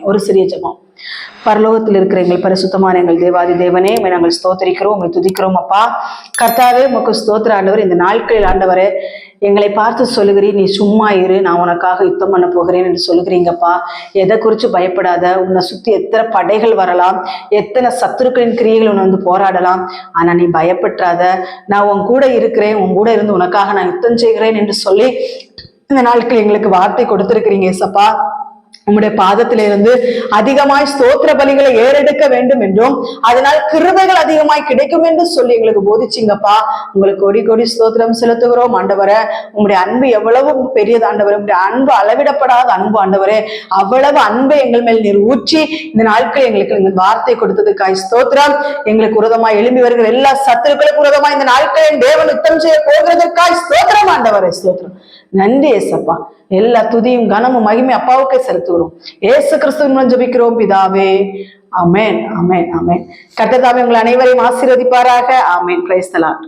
ஒரு சிறிய ஜெபம். பரலோகத்தில் இருக்கிற எங்கள் பரிசுத்தமான எங்கள் தேவாதி தேவனே, நாங்கள் ஸ்தோத்திரிக்கிறோம், உங்களை துதிக்கிறோம் அப்பா. கர்த்தாவே, உமக்கு ஸ்தோத்திர ஆண்டவர். இந்த நாட்களில் ஆண்டவரே எங்களை பார்த்து சொல்லுகிறீர், நீ சும்மா இரு, நான் உனக்காக யுத்தம் பண்ண போகிறேன் என்று சொல்லுகிறீங்கப்பா. எதை குறித்து பயப்படாத. உன்னை சுத்தி எத்தனை படைகள் வரலாம், எத்தனை சத்துருக்களின் கிரியைகள் உன்னை வந்து போராடலாம். ஆனா நீ பயப்படாத, நான் உன் கூட இருக்கிறேன், உன் கூட இருந்து உனக்காக நான் யுத்தம் செய்கிறேன் என்று சொல்லி இந்த நாட்கள் எங்களுக்கு வார்த்தை கொடுத்திருக்கிறீங்க ஏசப்பா. உம்முடைய பாதத்திலிருந்து அதிகமாய் ஸ்தோத்திர பலிகளை ஏறெடுக்க வேண்டும் என்றும் அதனால் கிருபைகள் அதிகமாய் கிடைக்கும் என்று சொல்லி எங்களுக்கு போதிச்சிங்கப்பா. உங்களுக்கு கோடி கோடி ஸ்தோத்திரம் செலுத்துகிறோம் ஆண்டவரே. உங்களுடைய அன்பு எவ்வளவு பெரியது ஆண்டவரே. உங்களுடைய அன்பு அளவிடப்படாத அன்பு ஆண்டவரே. அவ்வளவு அன்பை எங்கள் மேல் நீர் ஊற்றி இந்த நாட்கள் எங்களுக்கு வார்த்தை கொடுத்ததுக்காய் ஸ்தோத்திரம். எங்களுக்கு உரதமாய் எழும்பி வருகிற எல்லா சத்துருக்களுக்கு உரதமாய் இந்த நாட்களில் தேவன் யுத்தம் செய்ய போகிறதற்காய் ஸ்தோத்திரம் ஆண்டவரே. ஸ்தோத்திரம். நன்றி ஏசப்பா. எல்லா துதியும் கனமும் மகிமை அப்பாவுக்கே செலுத்துகிறோம். ஏசு கிறிஸ்துவின் மூலம் ஜெபிக்கிறோம் பிதாவே. ஆமென், ஆமென், ஆமென். கர்த்தர் தாமே உங்கள் அனைவரையும் ஆசீர்வதிப்பாராக. ஆமென். Praise the Lord.